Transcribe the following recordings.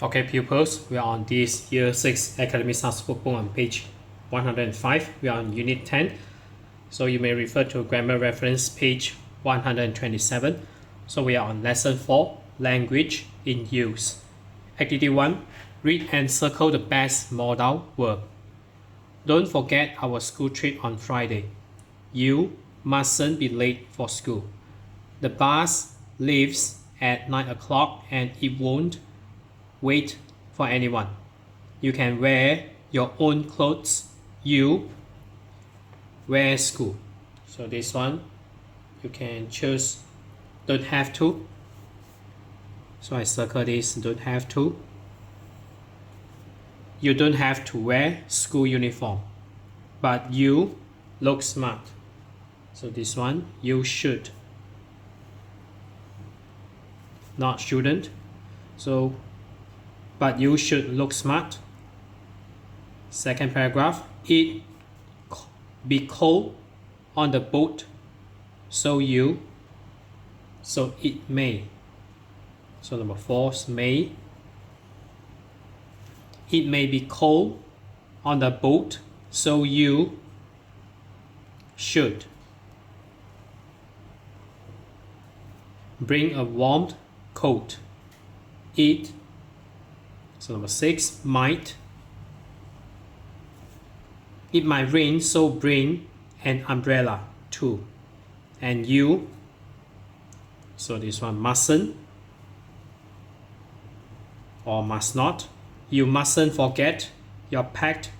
Okay, pupils, we are on this Year 6 Academy Stars Workbook on page 105. We are on Unit 10. So you may refer to grammar reference page 127. So we are on Lesson 4, Language in Use. Activity 1, read and circle the best modal verb. Don't forget our school trip on Friday. You mustn't be late for school. The bus leaves at 9 o'clock and it won't wait for anyone. You can wear your own clothes. You wear school. So this one, you can choose don't have to. So I circle this, don't have to. You don't have to wear school uniform, but you look smart. So this one, you should, not shouldn't. So, but you should look smart. Second paragraph, it be cold on the boat, so it may. So number 4 is may. It may be cold on the boat, so you should bring a warm coat. It. So number 6, might. It might rain, so bring an umbrella too. And you. So this one, mustn't or must not. You mustn't forget your packed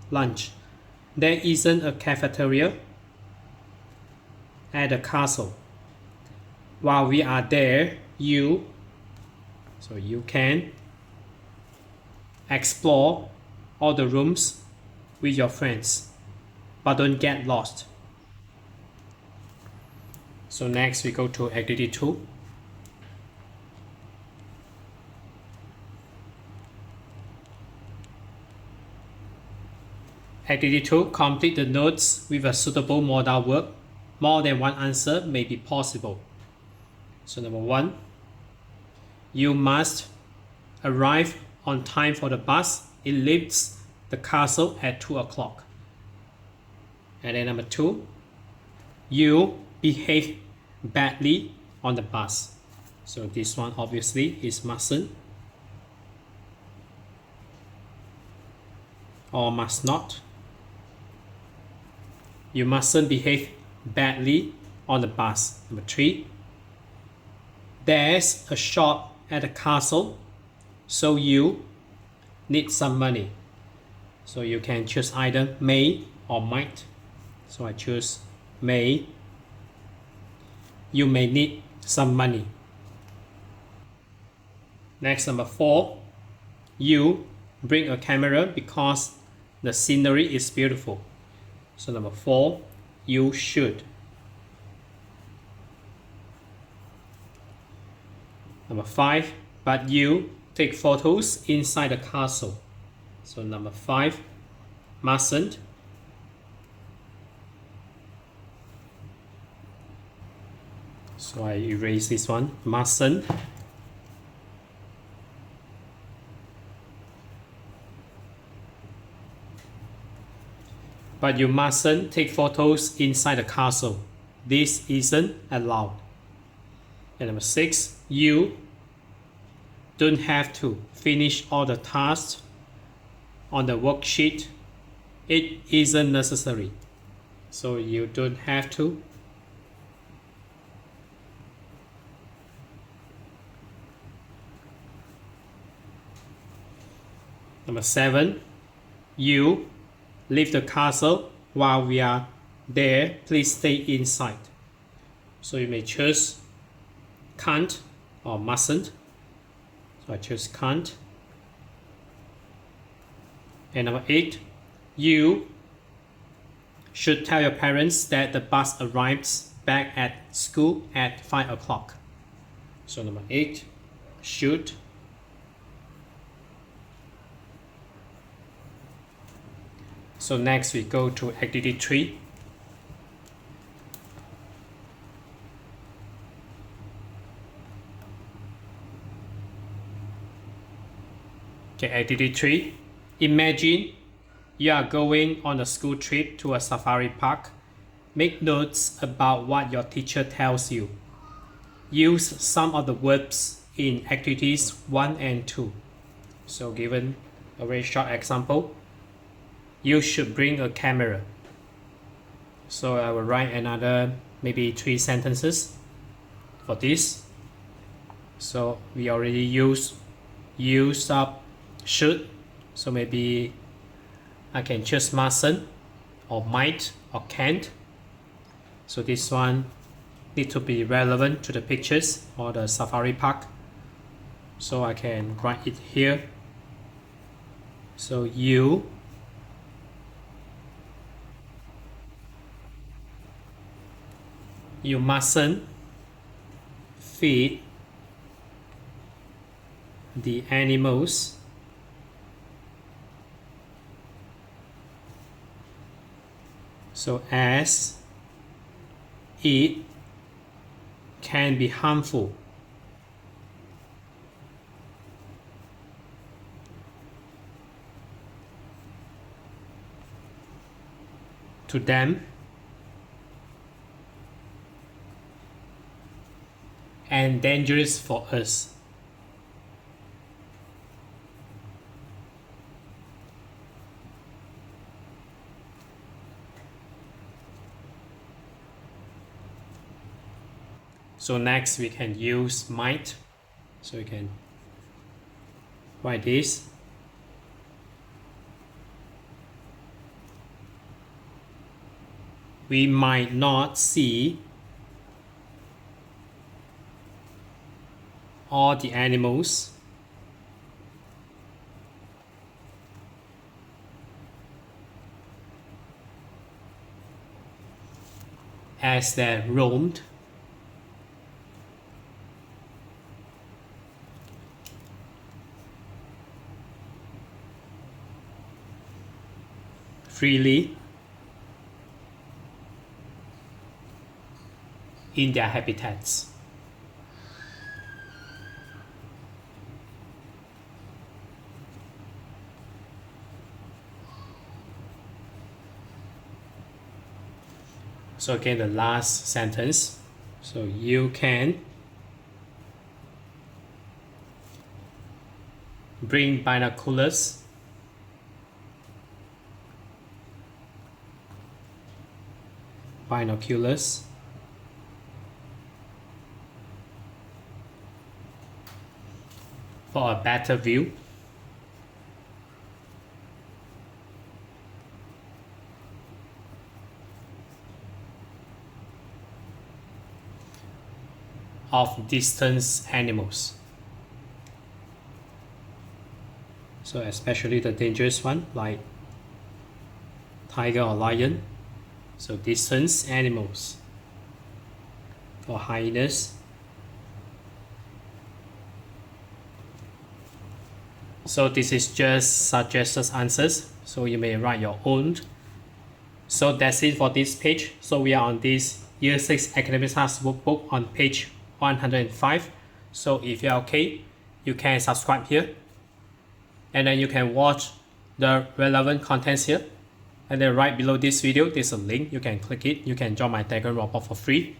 lunch. There isn't a cafeteria at the castle. While we are there, you can explore all the rooms with your friends, but don't get lost. So next we go to activity 2. Activity 2, complete the notes with a suitable modal verb. More than one answer may be possible. So number 1, you must arrive on time for the bus. It leaves the castle at 2 o'clock. And then number 2, you behave badly on the bus. So this one obviously is mustn't or must not. You mustn't behave badly on the bus. Number 3, there's a shop at the castle, so you need some money. So you can choose either may or might. So I choose may. You may need some money. Next, number 4, you bring a camera because the scenery is beautiful. So number 4, you should. Number 5, but you take photos inside the castle. So number 5, mustn't. So I erase this one, mustn't. But you mustn't take photos inside the castle. This isn't allowed. And number 6, you don't have to finish all the tasks on the worksheet. It isn't necessary. So you don't have to. Number 7, you leave the castle while we are there. Please stay inside. So you may choose can't or mustn't. So I choose can't. And number 8, you should tell your parents that the bus arrives back at school at 5 o'clock. So number 8, should. So next we go to activity 3. Okay, activity 3. Imagine you are going on a school trip to a safari park. Make notes about what your teacher tells you. Use some of the verbs in activities 1 and 2. So given a very short example, you should bring a camera. So I will write another maybe 3 sentences for this. So we already use up should. So maybe I can choose mustn't or might or can't. So this one need to be relevant to the pictures or the safari park. So I can write it here. So you mustn't feed the animals so as it can be harmful to them and dangerous for us. So next we can use might. So we can write this. We might not see all the animals as they roamed freely in their habitats. So again, the last sentence. So you can bring binoculars for a better view. Of distant animals. So especially the dangerous one like tiger or lion. So distant animals or hyenas. So this is just suggested answers. So you may write your own. So that's it for this page. So we are on this Year 6 Academy Stars Workbook on page 105. So if you're okay, you can subscribe here. And then you can watch the relevant contents here. And then right below this video, there's a link. You can click it. You can join my Telegram robot for free.